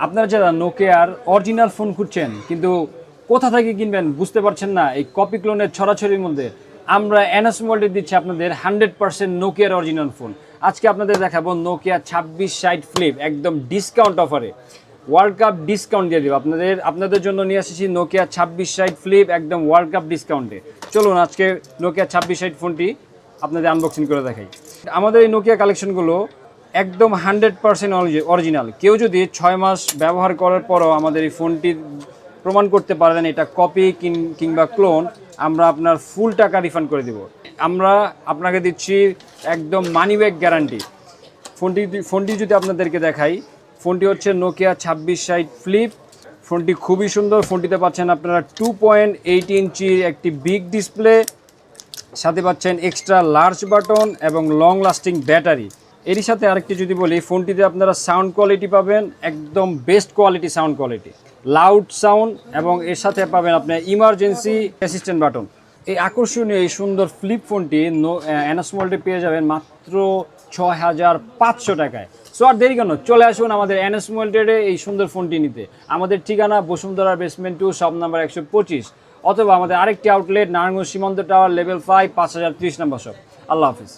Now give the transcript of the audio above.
আপনারা যারা নোকিয়ার original phone খুঁজছেন কিন্তু কোথা থেকে কিনবেন বুঝতে পারছেন না, এই কপি ক্লোনের ছড়াছড়ির মধ্যে আমরা এনএস মোল্ডে দিচ্ছি আপনাদের 100% নোকিয়ার অরিজিনাল ফোন। আজকে আপনাদের দেখাবো নোকিয়া 2660 ফ্লিপ একদম ডিসকাউন্ট অফারে, ওয়ার্ল্ড কাপ ডিসকাউন্ট দিয়ে দেবো আপনাদের জন্য নিয়ে এসেছি নোকিয়া 2660 ফ্লিপ একদম ওয়ার্ল্ড কাপ ডিসকাউন্টে। চলুন আজকে নোকিয়া 2660 ফোনটি আপনাদের আনবক্সিং করে দেখাই। আমাদের এই নোকিয়া কালেকশনগুলো একদম 100% অরিজিনাল। কেউ যদি 6 মাস ব্যবহার করার পরও আমাদের এই ফোনটি প্রমাণ করতে পারেন এটা কপি কিংবা ক্লোন, আমরা আপনার ফুল টাকা রিফান্ড করে দেব। আমরা আপনাকে দিচ্ছি একদম মানি ব্যাক গ্যারান্টি। ফোনটি যদি আপনাদেরকে দেখাই, ফোনটি হচ্ছে নোকিয়া 2660 ফ্লিপ। ফোনটি খুবই সুন্দর। ফোনটিতে পাচ্ছেন আপনারা 2.8 ইঞ্চির একটি বিগ ডিসপ্লে, সাথে পাচ্ছেন এক্সট্রা লার্জ বাটন এবং লং লাস্টিং ব্যাটারি। এরই সাথে আরেকটি যদি বলি, ফোনটিতে আপনারা সাউন্ড কোয়ালিটি পাবেন একদম best quality sound quality, loud sound, এবং এর সাথে পাবেন আপনার ইমার্জেন্সি অ্যাসিস্ট্যান্ট বাটন। এই আকর্ষণীয় এই সুন্দর ফ্লিপ ফোনটি এনএস মোল্ডে পেয়ে যাবেন মাত্র 6500 টাকায়। সো আর দেরি কেন, চলে আসুন আমাদের এনএস মোল্ডে এই সুন্দর ফোনটি নিতে। আমাদের ঠিকানা বসুন্ধরা বেসমেন্ট 2 শপ নাম্বার 125, অথবা আমাদের আরেকটি আউটলেট নারায়ণগঞ্জ সীমান্ত টাওয়ার লেভেল 5 5030 নম্বর শপ। আল্লাহ হাফিজ।